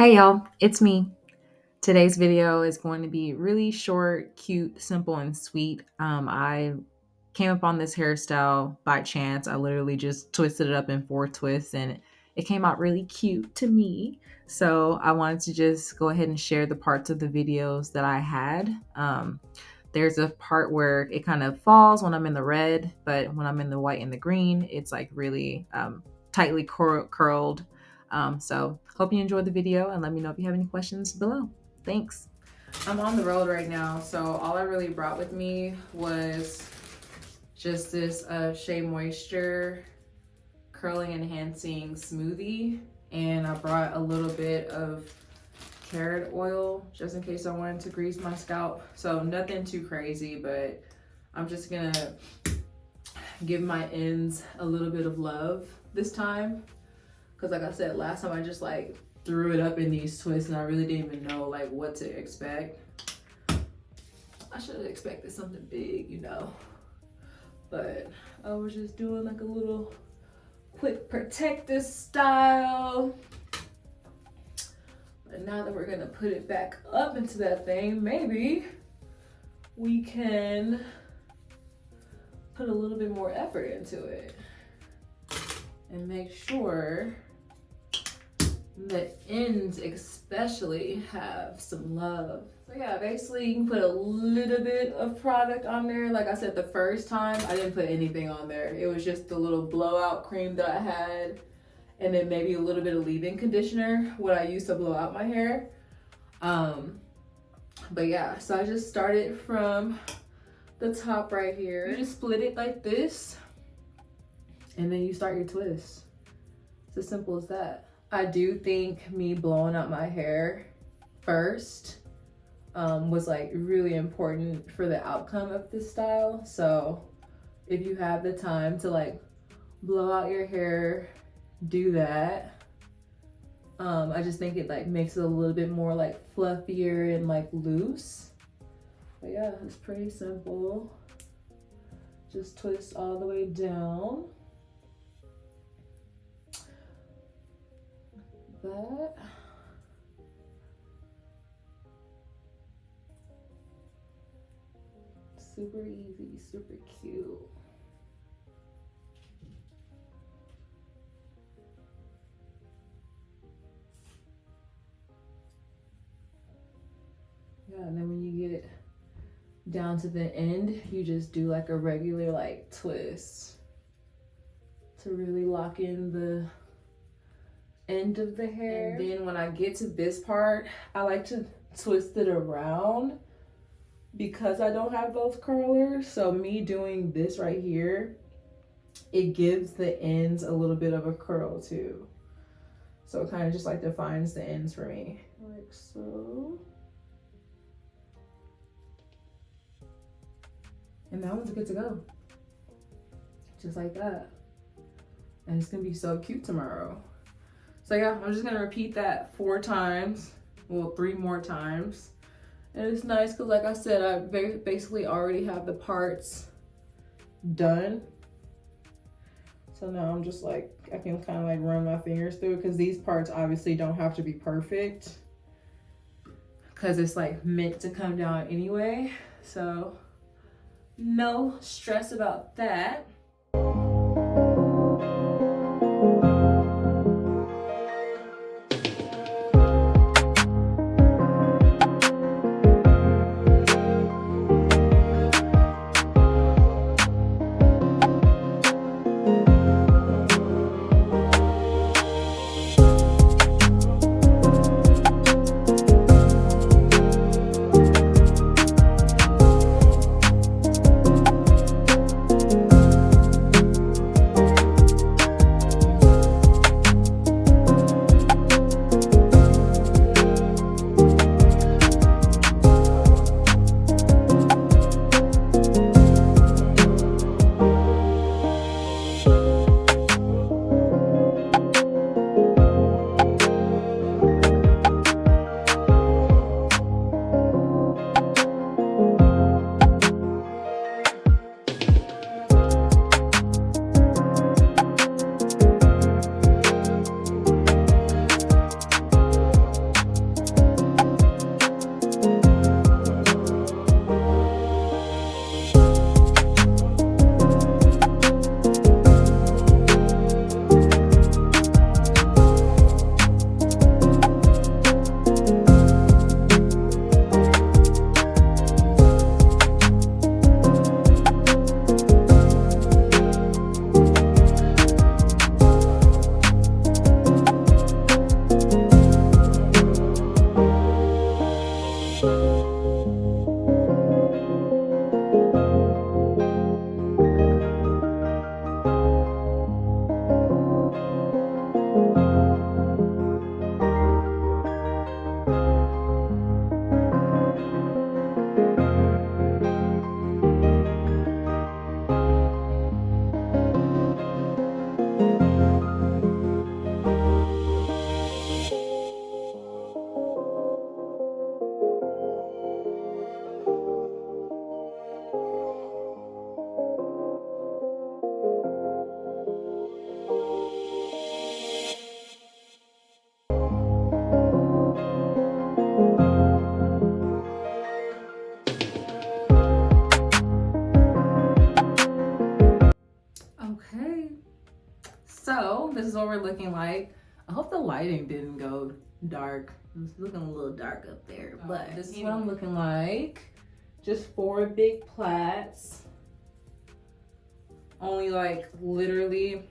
Hey y'all, it's me. Today's video is going to be really short, cute, simple, and sweet. I came up on this hairstyle by chance. I literally just twisted it up in 4 twists and it came out really cute to me. So I wanted to just go ahead and share the parts of the videos that I had. There's a part where it kind of falls when I'm in the red, but when I'm in the white and the green, it's like really tightly curled. So hope you enjoyed the video and let me know if you have any questions below. Thanks. I'm on the road right now, so all I really brought with me was just this Shea Moisture curling enhancing smoothie, and I brought a little bit of carrot oil just in case I wanted to grease my scalp. So nothing too crazy, but I'm just gonna give my ends a little bit of love this time, because like I said last time, I just like threw it up in these twists and I really didn't even know like what to expect. I should have expected something big, you know, but I was just doing like a little quick protective style. But now that we're gonna put it back up into that thing, maybe we can put a little bit more effort into it and make sure the ends especially have some love. So yeah, basically you can put a little bit of product on there. Like I said, the first time I didn't put anything on there. It was just the little blowout cream that I had, and then maybe a little bit of leave-in conditioner, what I used to blow out my hair. But yeah, so I just started from the top right here. You just split it like this, and then you start your twist. It's as simple as that. I do think me blowing out my hair first was like really important for the outcome of this style. So if you have the time to like blow out your hair, do that. I just think it like makes it a little bit more like fluffier and like loose. But yeah, it's pretty simple. Just twist all the way down. That. Super easy, super cute. Yeah, and then when you get down to the end, you just do like a regular like twist to really lock in the end of the hair. And then when I get to this part, I like to twist it around because I don't have those curlers. So me doing this right here, it gives the ends a little bit of a curl too. So it kind of just like defines the ends for me, like so. And that one's good to go, just like that. And it's gonna be so cute tomorrow. So yeah, I'm just gonna repeat that 4 times, well 3 more times. And it's nice because like I said, I basically already have the parts done. So now I'm just like, I can kind of like run my fingers through it, because these parts obviously don't have to be perfect because it's like meant to come down anyway. So no stress about that. So this is what we're looking like. I hope the lighting didn't go dark. It's looking a little dark up there, but this is what I'm looking like. Just 4 big plaits. Only like literally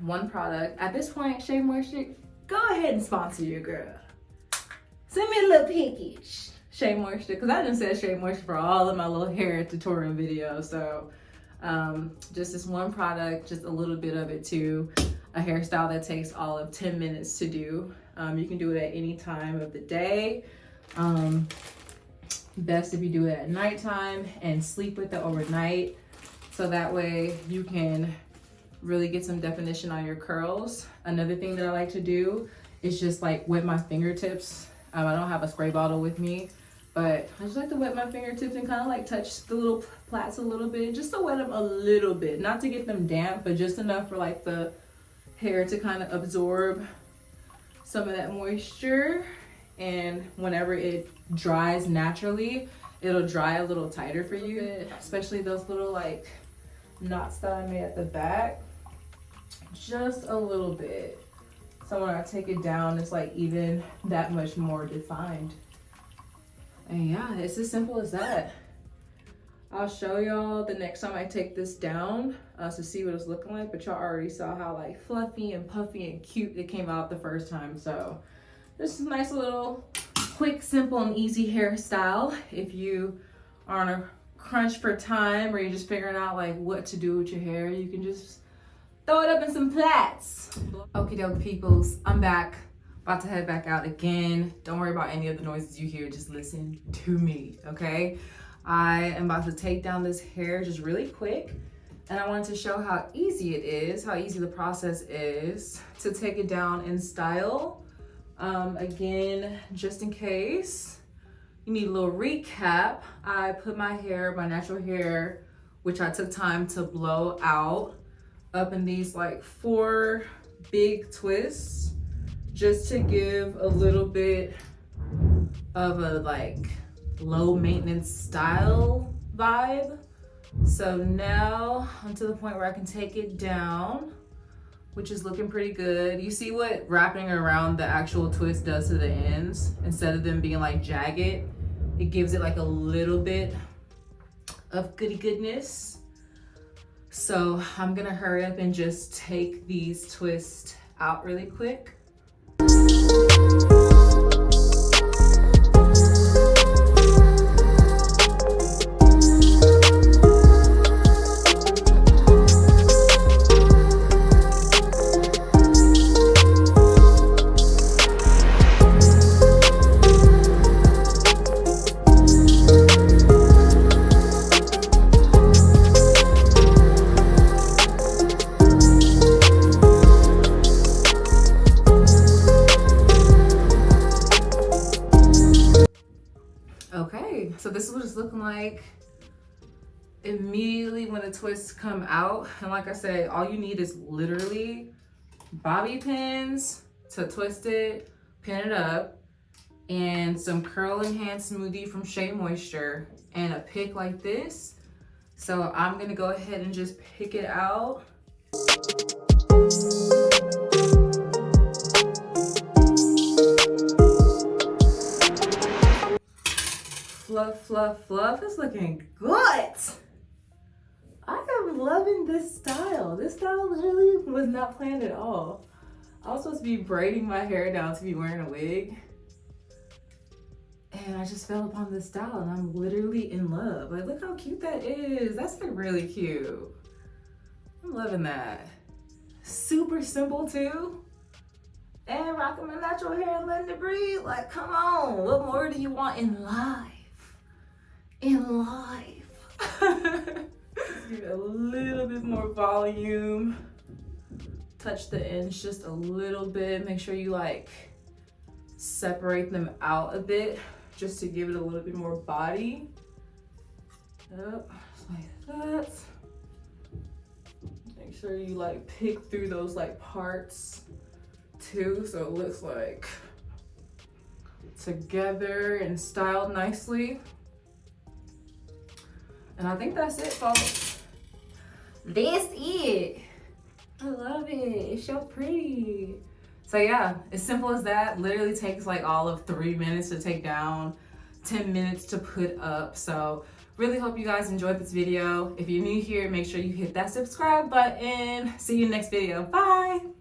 1 product. At this point, Shea Moisture, go ahead and sponsor your girl. Send me a little package. Shea Moisture, because I just said Shea Moisture for all of my little hair tutorial videos. So just this 1 product, just a little bit of it too. A hairstyle that takes all of 10 minutes to do. You can do it at any time of the day. Best if you do it at nighttime and sleep with it overnight. So that way you can really get some definition on your curls. Another thing that I like to do is just like wet my fingertips. I don't have a spray bottle with me, but I just like to wet my fingertips and kind of like touch the little plaits a little bit, just to wet them a little bit. Not to get them damp, but just enough for like the hair to kind of absorb some of that moisture. And whenever it dries naturally, it'll dry a little tighter for you, especially those little like knots that I made at the back. Just a little bit. So when I take it down, it's like even that much more defined. And yeah, it's as simple as that. I'll show y'all the next time I take this down to see what it's looking like, but y'all already saw how like fluffy and puffy and cute it came out the first time. So this is a nice little quick, simple, and easy hairstyle. If you are on a crunch for time or you're just figuring out like what to do with your hair, you can just throw it up in some plaits. Okie doke peoples, I'm back. About to head back out again. Don't worry about any of the noises you hear, just listen to me, okay? I am about to take down this hair just really quick, and I wanted to show how easy it is, how easy the process is to take it down in style. Again, just in case you need a little recap, I put my hair, my natural hair, which I took time to blow out, up in these like 4 big twists, just to give a little bit of a like low maintenance style vibe. So now I'm to the point where I can take it down, which is looking pretty good. You see what wrapping around the actual twist does to the ends? Instead of them being like jagged, it gives it like a little bit of goody goodness. So I'm gonna hurry up and just take these twists out really quick. Okay, so this is what it's looking like immediately when the twists come out. And like I said, all you need is literally bobby pins to twist it, pin it up, and some curl enhanced smoothie from Shea Moisture and a pick like this. So I'm gonna go ahead and just pick it out. Fluff, fluff, fluff. It's looking good. I am loving this style. This style really was not planned at all. I was supposed to be braiding my hair down to be wearing a wig. And I just fell upon this style and I'm literally in love. Like, look how cute that is. That's like really cute. I'm loving that. Super simple too. And rocking my natural hair and letting it breathe. Like, come on. What more do you want in life? In life. Just give it a little bit more volume. Touch the ends just a little bit. Make sure you like separate them out a bit just to give it a little bit more body. Yep, like that. Make sure you like pick through those like parts too, so it looks like together and styled nicely. And I think that's it, folks. That's it. I love it. It's so pretty. So yeah, as simple as that. Literally takes like all of 3 minutes to take down, 10 minutes to put up. So really hope you guys enjoyed this video. If you're new here, make sure you hit that subscribe button. See you next video. Bye.